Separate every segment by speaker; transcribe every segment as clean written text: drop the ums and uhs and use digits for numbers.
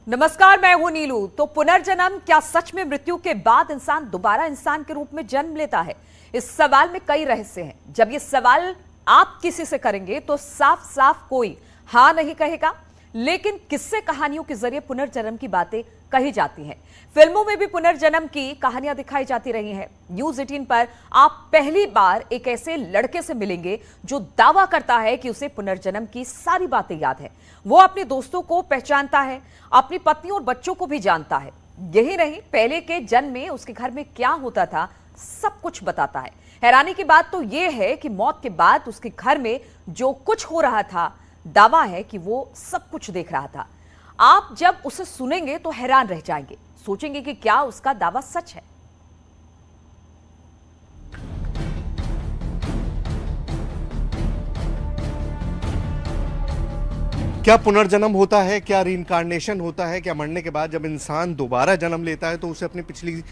Speaker 1: नमस्कार, मैं हूं नीलू। तो पुनर्जन्म क्या सच में मृत्यु के बाद इंसान दोबारा इंसान के रूप में जन्म लेता है? इस सवाल में कई रहस्य हैं। जब ये सवाल आप किसी से करेंगे तो साफ साफ कोई हाँ नहीं कहेगा, लेकिन किस्से कहानियों के जरिए पुनर्जन्म की बातें कही जाती हैं। फिल्मों में भी पुनर्जन्म की कहानियां दिखाई जाती रही हैं। न्यूज 18 पर आप पहली बार एक ऐसे लड़के से मिलेंगे जो दावा करता है कि उसे पुनर्जन्म की सारी बातें याद है। वो अपने दोस्तों को पहचानता है, अपनी पत्नी और बच्चों को भी जानता है। यही नहीं, पहले के जन्म में उसके घर में क्या होता था सब कुछ बताता है। हैरानी की बात तो यह है कि मौत के बाद उसके घर में जो कुछ हो रहा था, दावा है कि वो सब कुछ देख रहा था। आप जब उसे सुनेंगे तो हैरान रह जाएंगे, सोचेंगे कि क्या उसका दावा सच है।
Speaker 2: क्या पुनर्जन्म होता है? क्या रीइंकार्नेशन होता है? क्या मरने के बाद जब इंसान दोबारा जन्म लेता है तो उसे अपनी पिछली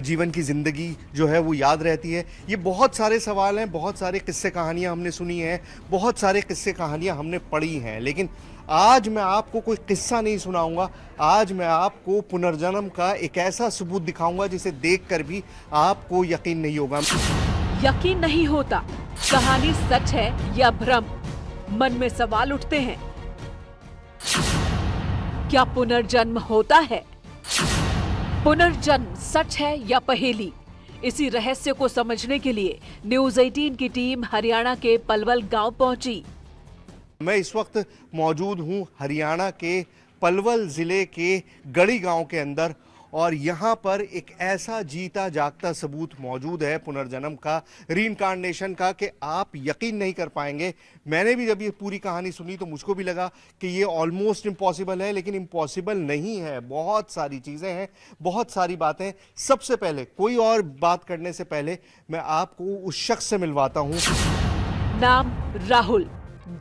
Speaker 2: जीवन की ज़िंदगी जो है वो याद रहती है? ये बहुत सारे सवाल हैं, बहुत सारे किस्से कहानियां हमने सुनी हैं, बहुत सारे किस्से कहानियां हमने पढ़ी हैं, लेकिन आज मैं आपको कोई किस्सा नहीं सुनाऊंगा। आज मैं आपको पुनर्जन्म का एक ऐसा सबूत दिखाऊंगा जिसे देखकर भी आपको यकीन नहीं होगा।
Speaker 3: यकीन नहीं होता, कहानी सच है या भ्रम? मन में सवाल उठते हैं। क्या पुनर्जन्म होता है? पुनर्जन्म सच है या पहेली? इसी रहस्य को समझने के लिए न्यूज 18 की टीम हरियाणा के पलवल गांव पहुंची।
Speaker 2: मैं इस वक्त मौजूद हूं हरियाणा के पलवल जिले के गढ़ी गांव के अंदर, और यहाँ पर एक ऐसा जीता जागता सबूत मौजूद है पुनर्जन्म का, रीइंकार्नेशन का, कि आप यकीन नहीं कर पाएंगे। मैंने भी जब ये पूरी कहानी सुनी तो मुझको भी लगा कि ये ऑलमोस्ट इम्पॉसिबल है, लेकिन इम्पॉसिबल नहीं है। बहुत सारी चीज़ें हैं, बहुत सारी बातें। सबसे पहले, कोई और बात करने से पहले, मैं आपको उस शख्स से मिलवाता हूँ।
Speaker 3: नाम राहुल,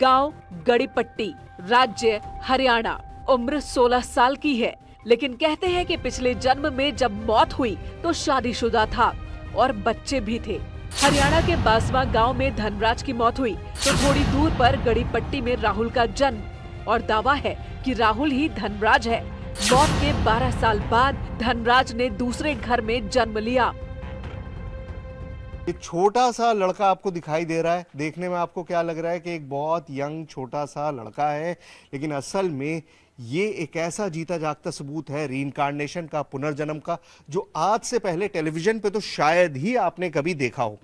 Speaker 3: गांव गड़ीपट्टी, राज्य हरियाणा, उम्र 16 साल की है। लेकिन कहते हैं कि पिछले जन्म में जब मौत हुई तो शादीशुदा था और बच्चे भी थे। हरियाणा के बासवा गांव में धनराज की मौत हुई तो थोड़ी दूर पर गड़ीपट्टी में राहुल का जन्म, और दावा है कि राहुल ही धनराज है। मौत के 12 साल बाद धनराज ने दूसरे घर में जन्म लिया।
Speaker 2: ये छोटा सा लड़का आपको दिखाई दे रहा है, देखने में आपको क्या लग रहा है कि एक बहुत यंग छोटा सा लड़का है, लेकिन असल में ये एक ऐसा जीता जागता सबूत है रीइंकार्नेशन का, पुनर्जन्म का, जो आज से पहले टेलीविजन पे तो शायद ही आपने कभी देखा हो।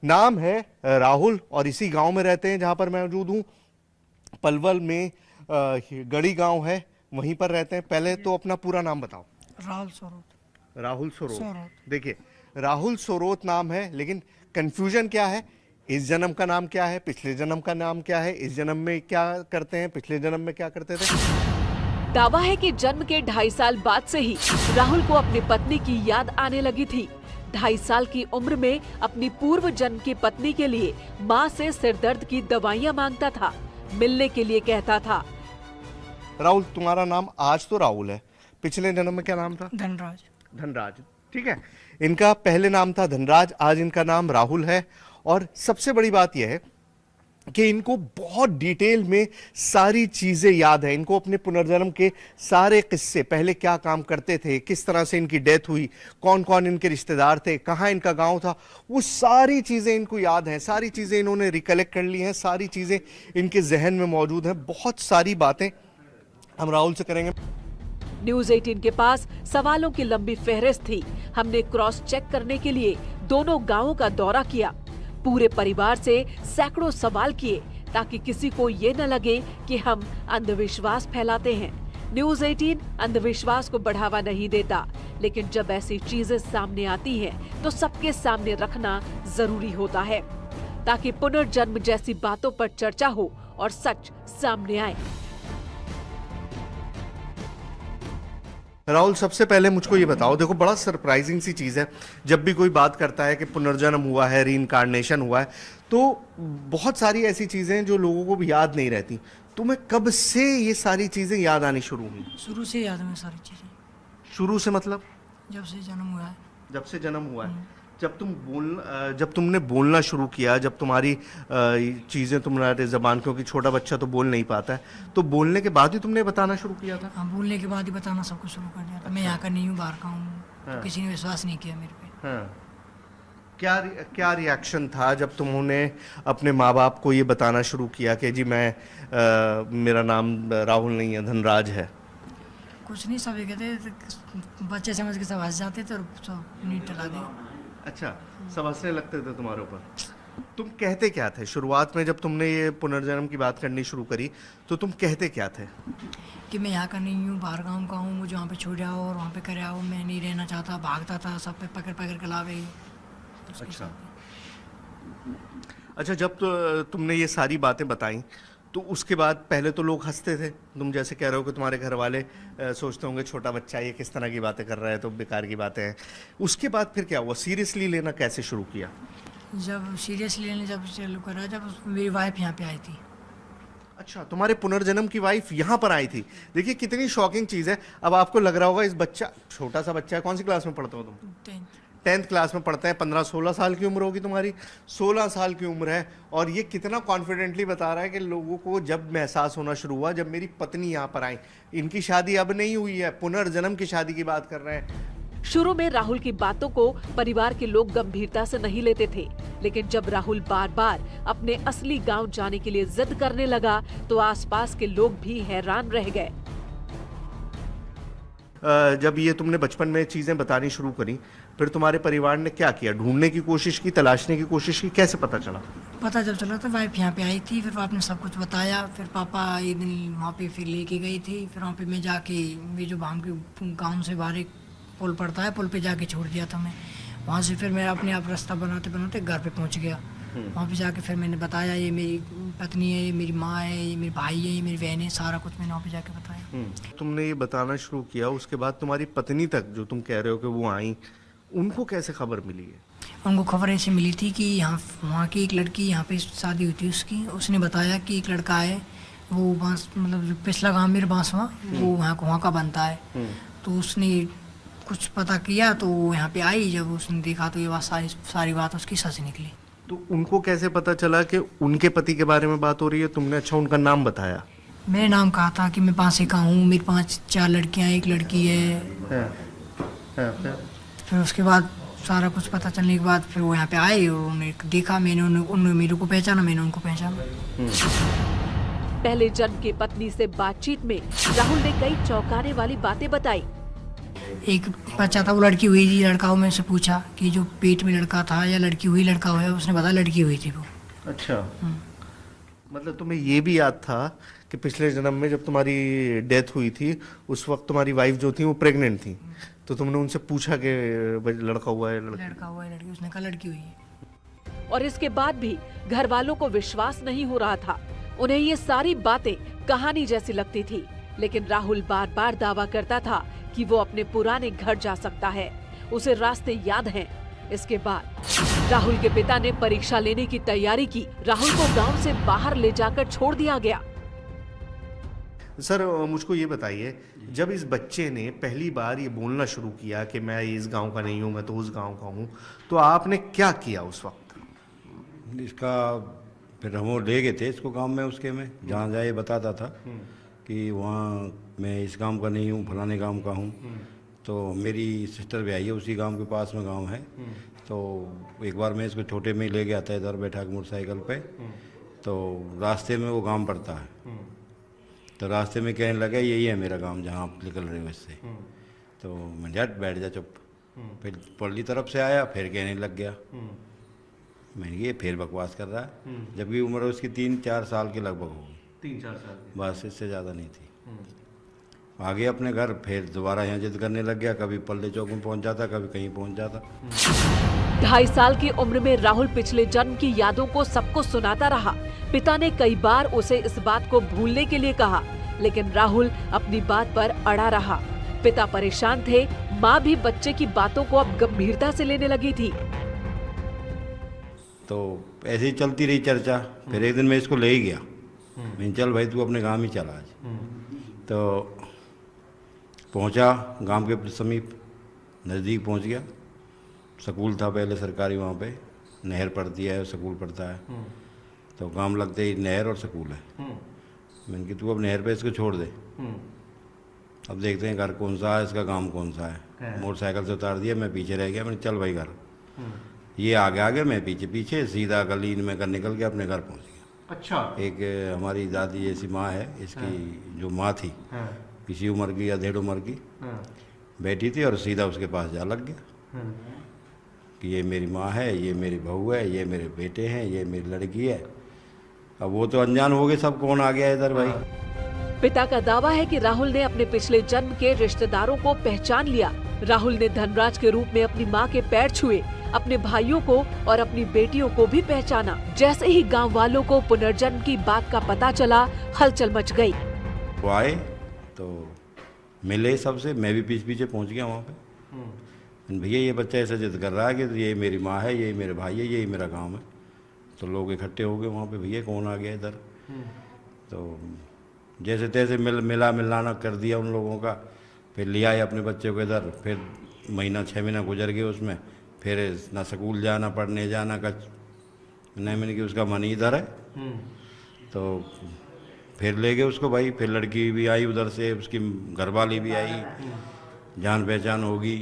Speaker 2: नाम है राहुल और इसी गांव में रहते हैं जहां पर मैं मौजूद हूं। पलवल में गढ़ी गांव है, वहीं पर रहते हैं। पहले तो अपना पूरा नाम बताओ।
Speaker 4: राहुल सोरोत।
Speaker 2: राहुल सोरोत। देखिए, राहुल सोरोत नाम है, लेकिन कंफ्यूजन क्या है? इस जन्म का नाम क्या है, पिछले जन्म का नाम क्या है, इस जन्म में क्या करते हैं, पिछले जन्म में क्या करते थे।
Speaker 3: दावा है कि जन्म के 2.5 साल बाद से ही राहुल को अपनी पत्नी की याद आने लगी थी। 2.5 साल की उम्र में अपनी पूर्व जन्म की पत्नी के लिए मां से सिरदर्द की दवाइयां मांगता था, मिलने के लिए कहता था।
Speaker 2: राहुल, तुम्हारा नाम आज तो राहुल है, पिछले जन्म में क्या नाम था?
Speaker 4: धनराज।
Speaker 2: धनराज, ठीक है। इनका पहले नाम था धनराज, आज इनका नाम राहुल है। और सबसे बड़ी बात यह है कि इनको बहुत डिटेल में सारी चीजें याद है। इनको अपने पुनर्जन्म के सारे किस्से, पहले क्या काम करते थे, किस तरह से इनकी डेथ हुई, कौन कौन इनके रिश्तेदार थे, कहाँ इनका गांव था, वो सारी चीजें इनको याद हैं। सारी चीजें इन्होंने रिकलेक्ट कर ली हैं, सारी चीजें इनके जहन में मौजूद हैं। बहुत सारी बातें हम राहुल से करेंगे।
Speaker 3: न्यूज 18 के पास सवालों की लंबी फहरिस्त थी। हमने क्रॉस चेक करने के लिए दोनों गांवों का दौरा किया, पूरे परिवार से सैकड़ों सवाल किए, ताकि किसी को ये न लगे कि हम अंधविश्वास फैलाते हैं। न्यूज 18 अंधविश्वास को बढ़ावा नहीं देता, लेकिन जब ऐसी चीजें सामने आती हैं तो सबके सामने रखना जरूरी होता है, ताकि पुनर्जन्म जैसी बातों पर चर्चा हो और सच सामने आए।
Speaker 2: राहुल, सबसे पहले मुझको ये बताओ, देखो बड़ा सरप्राइजिंग सी चीज़ है, जब भी कोई बात करता है कि पुनर्जन्म हुआ है, रीइंकार्नेशन हुआ है, तो बहुत सारी ऐसी चीज़ें हैं जो लोगों को भी याद नहीं रहती। तुम्हें कब से ये सारी चीज़ें याद आनी शुरू हुई?
Speaker 4: शुरू से याद में सारी चीजें।
Speaker 2: शुरू से मतलब?
Speaker 4: जब से जन्म हुआ है।
Speaker 2: जब से जन्म हुआ है। जब तुमने बोलना शुरू किया, जब तुम्हारी चीज़ें तुम्हारे ज़बान, क्योंकि छोटा बच्चा तो बोल नहीं पाता है, तो बोलने के बाद ही तुमने बताना शुरू किया था?
Speaker 4: हाँ, बोलने के बाद ही बताना सब कुछ शुरू कर दिया था। मैं यहाँ का नहीं हूँ, बाहर का हूँ।
Speaker 2: हाँ।
Speaker 4: तो किसी ने विश्वास नहीं किया मेरे पे।
Speaker 2: हाँ। क्या रिएक्शन था जब तुमने अपने माँ बाप को ये बताना शुरू किया कि जी मेरा नाम राहुल नहीं है, धनराज है?
Speaker 4: कुछ नहीं, सब ये कहते, बच्चे समझ के सब हंस जाते थे और सब नीट टला दे।
Speaker 2: अच्छा, सब हंसने लगते थे तुम्हारे ऊपर। तुम कहते क्या थे शुरुआत में, जब तुमने ये पुनर्जन्म की बात करनी शुरू करी, तो तुम कहते क्या थे?
Speaker 4: कि मैं यहाँ का नहीं हूँ, बाहर गाँव का हूँ, मुझे वहाँ पे छोड़ आओ और वहाँ पे कर आओ, मैं नहीं रहना चाहता। भागता था, सब पे पकड़ पकड़ के लावे।
Speaker 2: अच्छा, जब तुमने ये सारी बातें बताई, तो उसके बाद पहले तो लोग हंसते थे। तुम जैसे कह रहे हो कि तुम्हारे घर वाले सोचते होंगे छोटा बच्चा ये किस तरह की बातें कर रहा है, तो बेकार की बातें हैं। उसके बाद फिर क्या हुआ? सीरियसली लेना कैसे शुरू किया?
Speaker 4: जब सीरियसली लेने जब चालू करा, जब मेरी वाइफ यहाँ पे आई थी।
Speaker 2: अच्छा, तुम्हारे पुनर्जन्म की वाइफ यहाँ पर आई थी। देखिए कितनी शॉकिंग चीज़ है। अब आपको लग रहा होगा इस बच्चा, छोटा सा बच्चा है, कौन सी क्लास में पढ़ते हो तुम? 10th क्लास में पढ़ते हैं। 15-16 साल की उम्र होगी तुम्हारी, 16 साल की उम्र है, और ये कितना कॉन्फिडेंटली बता रहा है कि लोगों को जब एहसास होना शुरू हुआ, जब मेरी पत्नी यहाँ पर आई, इनकी शादी अब नहीं हुई है, पुनर्जन्म की शादी की बात कर रहे हैं।
Speaker 3: शुरू में राहुल की बातों को परिवार के लोग गंभीरता से नहीं लेते थे, लेकिन जब राहुल बार बार अपने असली गांव जाने के लिए जिद करने लगा, तो आसपास के लोग भी हैरान रह गए।
Speaker 2: जब ये तुमने बचपन में चीजें बतानी शुरू करी, फिर तुम्हारे परिवार ने क्या किया? ढूंढने की कोशिश की, तलाशने की कोशिश की? कैसे पता चला?
Speaker 4: पता जब चला तो वाइफ यहाँ पे आई थी, फिर पापा ने सब कुछ बताया। फिर पापा एक दिन वहाँ पे फिर लेके गई थी। फिर वहाँ पे मैं जाके, ये जो भाम के गाँव से बाहर एक पुल पड़ता है, पुल पे जाके छोड़ दिया था मैं। वहाँ से फिर मैं अपने आप रास्ता बनाते बनाते घर पे पहुँच गया। वहाँ पे जाके फिर मैंने बताया, ये मेरी पत्नी है, ये मेरी माँ है, ये मेरी भाई है, ये मेरी बहन है, सारा कुछ मैंने वहाँ पे जाके बताया।
Speaker 2: तुमने ये बताना शुरू किया, उसके बाद तुम्हारी पत्नी तक जो तुम कह रहे हो कि वो आई, उनको कैसे खबर मिली है?
Speaker 4: उनको खबर ऐसे मिली थी कि यहाँ वहाँ की एक लड़की, यहाँ पे शादी हुई थी उसकी, उसने बताया कि एक लड़का है, वो बांस मतलब पिछला गाँव मेरे बांसवा, वो वहाँ का बनता है। तो उसने कुछ पता किया, तो वो यहाँ पे आई। जब उसने देखा तो ये बात सारी बात उसकी सच निकली।
Speaker 2: तो उनको कैसे पता चला कि उनके पति के बारे में बात हो रही है? तुमने अच्छा उनका नाम बताया?
Speaker 4: मैंने नाम कहा था कि मैं पाँच का हूँ, मेरी 4 लड़कियाँ, एक लड़की है। फिर उसके बाद सारा कुछ पता चलने के बाद फिर वो यहाँ पे आए और उन्हें देखा। मैंने उन्होंने मेरे को पहचाना, मैंने उनको पहचाना।
Speaker 3: पहले जन्म की पत्नी से बातचीत में राहुल ने कई चौंकाने वाली बातें बताई।
Speaker 4: एक बच्चा था, वो लड़की हुई थी, लड़का हो। मैं उससे पूछा कि जो पेट में लड़का था या लड़की हुई लड़का हुआ, उसने बताया लड़की हुई थी वो।
Speaker 2: अच्छा, मतलब तुम्हें ये भी याद था कि पिछले जन्म में जब तुम्हारी डेथ हुई थी, उस वक्त तुम्हारी वाइफ जो थी वो प्रेग्नेंट थी, तो तुमने उनसे पूछा कि लड़का हुआ है
Speaker 4: लड़का हुआ है लड़की? उसने कहा लड़की हुई है।
Speaker 3: और इसके बाद भी घर वालों को विश्वास नहीं हो रहा था। उन्हें ये सारी बातें कहानी जैसी लगती थी, लेकिन राहुल बार बार दावा करता था कि वो अपने पुराने घर जा सकता है, उसे रास्ते याद हैं। इसके बाद राहुल के पिता ने परीक्षा लेने की तैयारी की। राहुल को गांव से बाहर ले जाकर छोड़ दिया गया।
Speaker 2: सर, मुझको ये बताइए, जब इस बच्चे ने पहली बार ये बोलना शुरू किया कि मैं इस गांव का नहीं हूँ, मैं तो उस गांव का हूँ, तो आपने क्या किया उस वक्त?
Speaker 5: इसका फिर हम ले गए थे इसको गांव में, उसके में जहाँ जाए बताता था कि वहाँ मैं इस गांव का नहीं हूँ, फलाने गांव का हूँ। तो मेरी सिस्टर भी आई है, उसी गांव के पास में गांव है। तो एक बार मैं इसको छोटे में ले गया था इधर बैठा के मोटरसाइकिल पे। तो रास्ते में वो गांव पड़ता है, तो रास्ते में कहने लगा यही है मेरा गांव जहाँ आप निकल रहे हो इससे। तो मैं झट बैठ जा चुप। फिर पल्ली तरफ से आया, फिर कहने लग गया। मैंने ये फिर बकवास कर रहा है, जबकि उम्र उसकी 3-4 साल के लगभग होगी।
Speaker 2: 3-4 साल?
Speaker 5: बस, इससे ज़्यादा नहीं थी। आगे अपने घर, फिर दोबारा यहाँ जिद करने लग गया। कभी पल्ले चौक में पहुँच जाता, कभी कहीं पहुँच जाता।
Speaker 3: 2.5 साल की उम्र में राहुल पिछले जन्म की यादों को सबको सुनाता रहा। पिता ने कई बार उसे इस बात को भूलने के लिए कहा, लेकिन राहुल अपनी बात पर अड़ा रहा। पिता परेशान थे, माँ भी बच्चे की बातों को अब गंभीरता से लेने लगी थी।
Speaker 5: तो ऐसे ही चलती रही चर्चा। फिर एक दिन मैं इसको ले ही गया। मैं चल भाई तू अपने गांव ही चला आज। तो पहुंचा गांव के समीप, नज़दीक पहुंच गया। स्कूल था पहले सरकारी, वहाँ पे नहर पड़ती है, स्कूल पड़ता है। तो काम लगते ही नहर और स्कूल है। मैंने कि तू अब नहर पे इसको छोड़ दे, अब देखते हैं घर कौन सा है, इसका काम कौन सा है। मोटरसाइकिल से उतार दिया, मैं पीछे रह गया। मैंने चल भाई घर। ये आगे आगे, मैं पीछे पीछे, सीधा गली में कर निकल के अपने घर पहुँच गया।
Speaker 2: अच्छा।
Speaker 5: एक हमारी दादी जैसी माँ है, इसकी जो माँ थी, इसी उम्र की या 1.5 उम्र की, बैठी थी और सीधा उसके पास जा लग गया कि ये मेरी माँ है, ये मेरी बहू है, ये मेरे बेटे हैं, ये मेरी लड़की है। अब वो तो अनजान हो गए सब, कौन आ गया इधर भाई।
Speaker 3: पिता का दावा है कि राहुल ने अपने पिछले जन्म के रिश्तेदारों को पहचान लिया। राहुल ने धनराज के रूप में अपनी मां के पैर छुए, अपने भाइयों को और अपनी बेटियों को भी पहचाना। जैसे ही गांव वालों को पुनर्जन्म की बात का पता चला, हलचल मच गई।
Speaker 5: वो आए तो मिले सबसे, मैं भी पीछे पीछे पहुंच गया वहाँ पे। भैया ये बच्चा ऐसा जिद कर रहा है कि ये मेरी माँ है, ये मेरे भाई है, ये मेरा गाँव है। तो लोग इकट्ठे हो गए वहाँ पे, भैया कौन आ गया इधर। तो जैसे तैसे मिलाना कर दिया उन लोगों का। फिर लिया है अपने बच्चे को इधर। फिर 6 महीना गुजर गए उसमें। फिर ना स्कूल जाना, पढ़ने जाना का नहीं, मैंने कि उसका मन ही इधर है। तो फिर ले गए उसको भाई। फिर लड़की भी आई उधर से, उसकी घरवाली भी आई, जान पहचान होगी।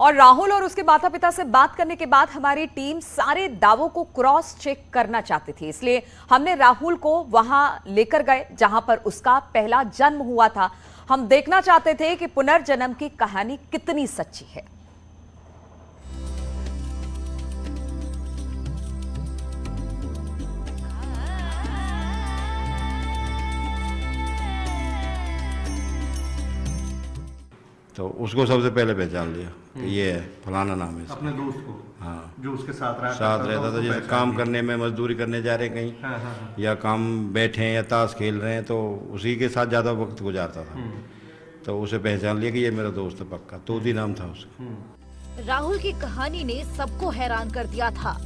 Speaker 1: और राहुल और उसके माता पिता से बात करने के बाद हमारी टीम सारे दावों को क्रॉस चेक करना चाहती थी, इसलिए हमने राहुल को वहां लेकर गए जहां पर उसका पहला जन्म हुआ था। हम देखना चाहते थे कि पुनर्जन्म की कहानी कितनी सच्ची है।
Speaker 5: तो उसको सबसे पहले पहचान लिया कि ये है, फलाना नाम है।
Speaker 2: अपने दोस्त को?
Speaker 5: हाँ,
Speaker 2: जो उसके साथ
Speaker 5: रहता था। जैसे काम करने में, मजदूरी करने जा रहे कहीं, या काम बैठे हैं या ताश खेल रहे हैं, तो उसी के साथ ज़्यादा वक्त गुजारता था। तो उसे पहचान लिया कि ये मेरा दोस्त है पक्का। तोती नाम था उसका।
Speaker 6: राहुल की कहानी ने सबको हैरान कर दिया था।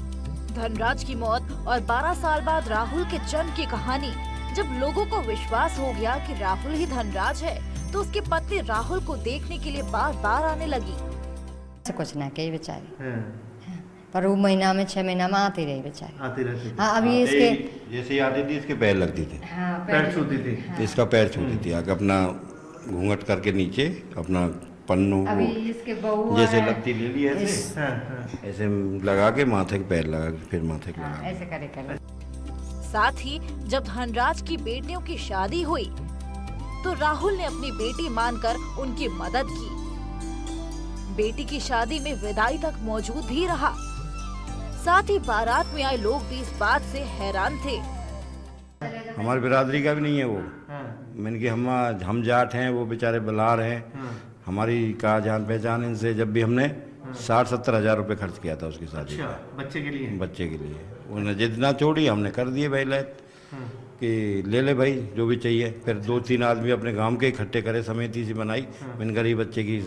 Speaker 6: धनराज की मौत और 12 साल बाद राहुल के जन्म की कहानी। जब लोगों को विश्वास हो गया कि राहुल ही धनराज है, तो उसकी पत्नी राहुल को देखने के लिए बार बार आने लगी।
Speaker 7: कुछ ना कही बेचारी, पर वो महीना में 6 महीना में आती रही बेचारी।
Speaker 2: आती रहती।
Speaker 7: हाँ, अभी इसके
Speaker 5: जैसे ही आती थी इसके पैर लगती थी।
Speaker 7: हाँ,
Speaker 2: पैर छूती थी।
Speaker 5: तो इसका पैर छूती थी आके, अपना घूंघट करके नीचे अपना पन्नू
Speaker 7: अभी इसके बहू
Speaker 5: जैसे
Speaker 7: है,
Speaker 5: लगती ले ली ऐसे, ऐसे लगा के माथे के पैर लगा के फिर माथे के लगा।
Speaker 7: ऐसे करे।
Speaker 6: साथ ही जब धनराज की बेटियों की शादी हुई, तो राहुल ने अपनी बेटी मानकर उनकी मदद की। बेटी की शादी में विदाई तक मौजूद भी रहा। साथ ही बारात में आए लोग भी इस बात से हैरान थे।
Speaker 5: हमारी बिरादरी का भी नहीं है वो। मैंने कि हम जाट हैं, वो बेचारे बलार हैं। हमारी का जान पहचान इनसे। जब भी हमने 60-70 हज़ार रुपये खर्च किया था उसकी शादी
Speaker 2: अच्छा, बच्चे के लिए?
Speaker 5: बच्चे के लिए। उन्हें जितना छोड़ी हमने कर दिए भाई लैत कि ले ले भाई जो भी चाहिए। फिर 2-3 आदमी अपने गांव के इकट्ठे करे, समिति सी बनाई। मैंने गरीब बच्चे की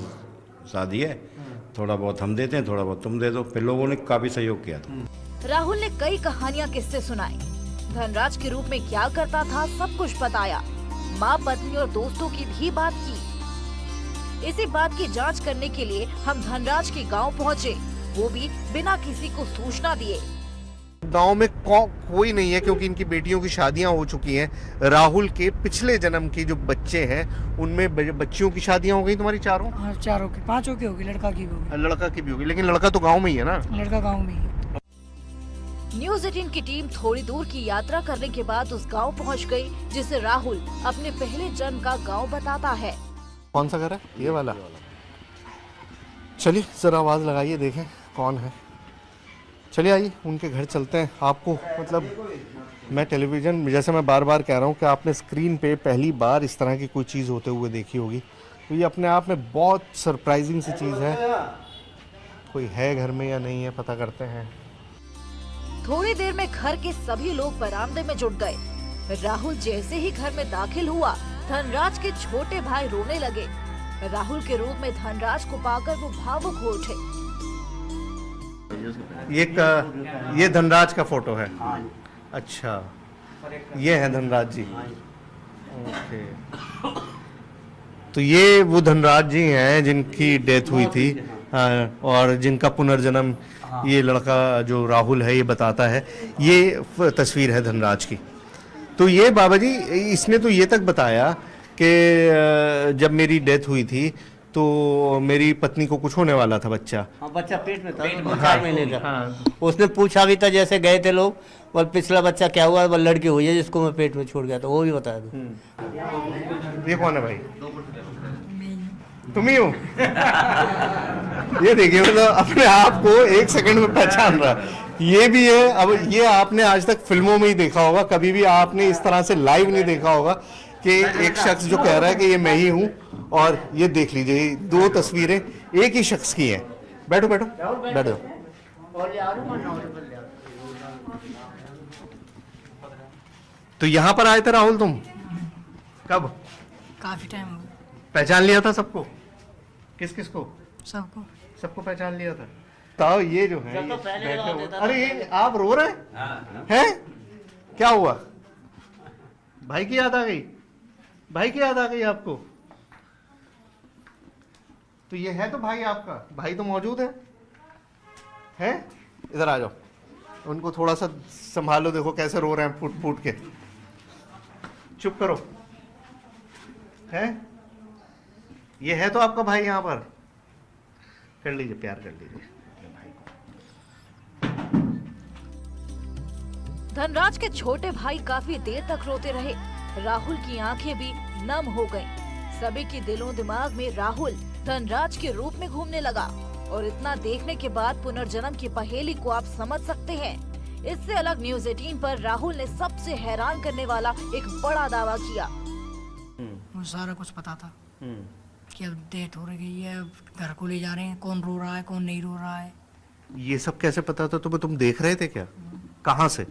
Speaker 5: शादी है, थोड़ा बहुत हम देते हैं, थोड़ा बहुत तुम दे दो। फिर लोगों ने काफी सहयोग किया था।
Speaker 6: राहुल ने कई कहानियां किस्से सुनाए। धनराज के रूप में क्या करता था सब कुछ बताया। माँ, पत्नी और दोस्तों की भी बात की। इसी बात की जांच करने के लिए हम धनराज के गांव पहुंचे, वो भी बिना किसी को सूचना दिए।
Speaker 2: गांव में कोई नहीं है क्योंकि इनकी बेटियों की शादियां हो चुकी हैं। राहुल के पिछले जन्म के जो बच्चे हैं उनमें बच्चियों की शादियां हो गई। तुम्हारी चारों?
Speaker 4: हाँ, 4 की 5 की होगी, लड़का की भी होगी।
Speaker 2: लड़का की भी होगी, लेकिन लड़का तो गांव में ही है ना?
Speaker 4: लड़का गाँव में ही।
Speaker 6: न्यूज़ 18 की टीम थोड़ी दूर की यात्रा करने के बाद उस गांव पहुंच गई, जिसे राहुल अपने पहले जन्म का गांव बताता है।
Speaker 2: कौन सा घर है? ये वाला। चलिए जरा आवाज लगाइए, देखें कौन है। चलिए आइए उनके घर चलते हैं। आपको मतलब मैं टेलीविज़न, जैसे मैं बार बार कह रहा हूँ कि आपने स्क्रीन पे पहली बार इस तरह की कोई चीज़ होते हुए देखी होगी, तो ये अपने आप में बहुत सरप्राइजिंग सी चीज़ है। कोई है घर में या नहीं है, पता करते हैं।
Speaker 6: थोड़ी देर में घर के सभी लोग बरामदे में जुट गए। राहुल जैसे ही घर में दाखिल हुआ, धनराज के छोटे भाई रोने लगे। राहुल के रूप में धनराज को पाकर वो भावुक हो उठे।
Speaker 2: ये धनराज का फोटो है? अच्छा, ये है धनराज जी। ओके, तो ये वो धनराज जी हैं जिनकी डेथ हुई थी, हाँ, और जिनका पुनर्जन्म ये लड़का जो राहुल है ये बताता है। ये तस्वीर है धनराज की। तो ये बाबा जी, इसने तो ये तक बताया कि जब मेरी डेथ हुई थी तो मेरी पत्नी को कुछ होने वाला था, बच्चा।
Speaker 8: हाँ, बच्चा पेट में था, 4 महीने का। हाँ। उसने पूछा भी था, जैसे गए थे लोग, और पिछला बच्चा क्या हुआ, वो लड़की हुई है जिसको मैं पेट में छोड़ गया था, वो भी बताया था।
Speaker 2: ये कौन है भाई? तुम ही हो? ये देखिए, मतलब अपने आप को 1 सेकंड में पहचान रहा। ये भी है। अब ये आपने आज तक फिल्मों में ही देखा होगा, कभी भी आपने इस तरह से लाइव नहीं देखा होगा कि एक शख्स जो कह रहा है कि ये मैं ही हूं। और ये देख लीजिए, 2 तस्वीरें एक ही शख्स की हैं। बैठो बैठो बैठो। तो यहां पर आए थे राहुल तुम कब?
Speaker 4: काफी टाइम हो
Speaker 2: पहचान लिया था सबको? किस किस को?
Speaker 4: सबको।
Speaker 2: सबको पहचान लिया था। तो ये जो है,
Speaker 8: तो पहले
Speaker 2: अरे ये आप रो रहे हैं? क्या हुआ? भाई की याद आ गई? भाई की याद आ गई आपको? तो ये है तो भाई आपका, भाई तो मौजूद है? हैं? इधर आ जाओ, उनको थोड़ा सा संभालो। देखो कैसे रो रहे हैं फूट फूट के। चुप करो। है? ये है तो आपका भाई यहाँ पर? कर लीजिए, प्यार कर लीजिए भाई को।
Speaker 6: धनराज के छोटे भाई काफी देर तक रोते रहे। राहुल की आंखें भी नम हो गईं। सभी के दिलों दिमाग में राहुल धनराज के रूप में घूमने लगा। और इतना देखने के बाद पुनर्जन्म की पहेली को आप समझ सकते हैं। इससे अलग न्यूज़ 18 पर राहुल ने सबसे हैरान करने वाला एक बड़ा दावा किया।
Speaker 4: मुझे सारा कुछ पता था कि अब डेथ हो रही है, अब घर को ले जा रहे हैं, कौन रो रहा है कौन नहीं रो रहा है।
Speaker 2: ये सब कैसे पता था तुम्हें? तुम देख रहे थे क्या? कहाँ से?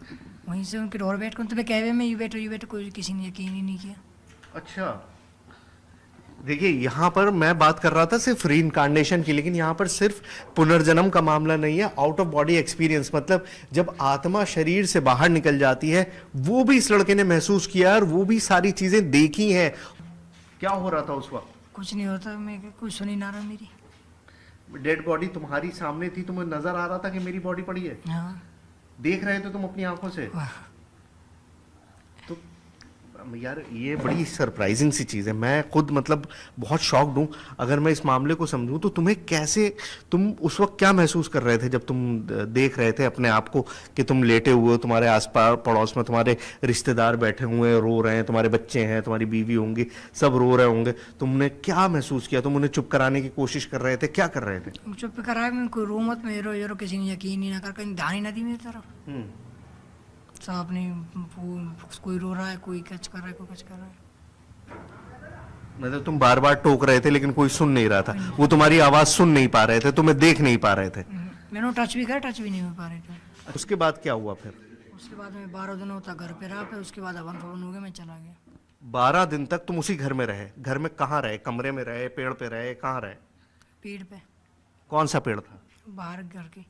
Speaker 4: वहीं से उनके डोर बैठ कर तुम्हें कहवे में ये बैठो कोई किसी ने यकीन ही नहीं किया।
Speaker 2: अच्छा, देखिए यहाँ पर मैं बात कर रहा था सिर्फ रीइंकार्नेशन की, लेकिन यहाँ पर सिर्फ पुनर्जन्म का मामला नहीं है, आउट ऑफ बॉडी एक्सपीरियंस। मतलब जब आत्मा शरीर से बाहर निकल जाती है, वो भी इस लड़के ने महसूस किया और वो भी सारी चीजें देखी हैं। क्या हो रहा था उस वक्त?
Speaker 4: कुछ नहीं होता, मैं कुछ सुनी ना रहा। मेरी
Speaker 2: डेड बॉडी तुम्हारी सामने थी, तुम्हें नजर आ रहा था कि मेरी बॉडी पड़ी है?
Speaker 4: हाँ।
Speaker 2: देख रहे थे तुम अपनी आंखों से? तो यार ये बड़ी सरप्राइजिंग सी चीज़ है। मैं खुद मतलब बहुत शॉक्ड हूँ। अगर मैं इस मामले को समझूं तो तुम्हें कैसे, तुम उस वक्त क्या महसूस कर रहे थे जब तुम देख रहे थे अपने आप को कि तुम लेटे हुए हो, तुम्हारे आसपास पड़ोस में तुम्हारे रिश्तेदार बैठे हुए हैं, रो रहे हैं, तुम्हारे बच्चे हैं, तुम्हारी बीवी होंगी, सब रो रहे होंगे। तुमने क्या महसूस किया? तुम उन्हें चुप कराने की कोशिश कर रहे थे? क्या कर रहे थे?
Speaker 4: चुप कराया, मैं कोई रो मत, मैं रो किसी ने यकीन ही ना कर, कहीं ध्यान ही ना दी मेरी तरफ। सब अपनी, कोई रो रहा है, कोई कच कर रहा है, कोई कच कर रहा है।
Speaker 2: मतलब तुम बार बार टोक रहे थे लेकिन कोई सुन नहीं रहा था, वो तुम्हारी आवाज सुन नहीं पा रहे थे, तुम्हें देख नहीं पा रहे थे।
Speaker 4: मैंने टच भी करा, टच भी नहीं हो पा रहे थे।
Speaker 2: उसके बाद क्या हुआ फिर?
Speaker 4: उसके बाद मैं 12 दिनों तक घर पे रहा, फिर उसके बाद हवन फवन हो गया, मैं चला गया।
Speaker 2: 12 दिन तक तुम उसी घर में रहे? घर में कहाँ रहे? कमरे में रहे, पेड़ पे रहे, कहाँ रहे?
Speaker 4: पेड़ पे।
Speaker 2: कौन सा पेड़ था?
Speaker 4: बाहर घर के।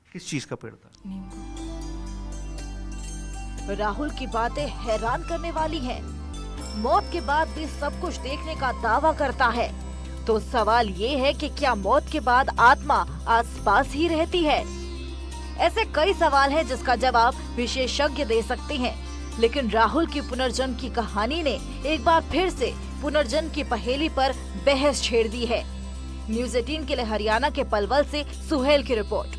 Speaker 2: किस चीज का पेड़ था?
Speaker 4: नीम का।
Speaker 6: राहुल की बातें हैरान करने वाली हैं। मौत के बाद भी सब कुछ देखने का दावा करता है। तो सवाल ये है कि क्या मौत के बाद आत्मा आसपास ही रहती है? ऐसे कई सवाल हैं जिसका जवाब विशेषज्ञ दे सकते हैं। लेकिन राहुल की पुनर्जन्म की कहानी ने एक बार फिर से पुनर्जन्म की पहेली पर बहस छेड़ दी है। न्यूज़ 18 के लिए हरियाणा के पलवल से सुहेल की रिपोर्ट।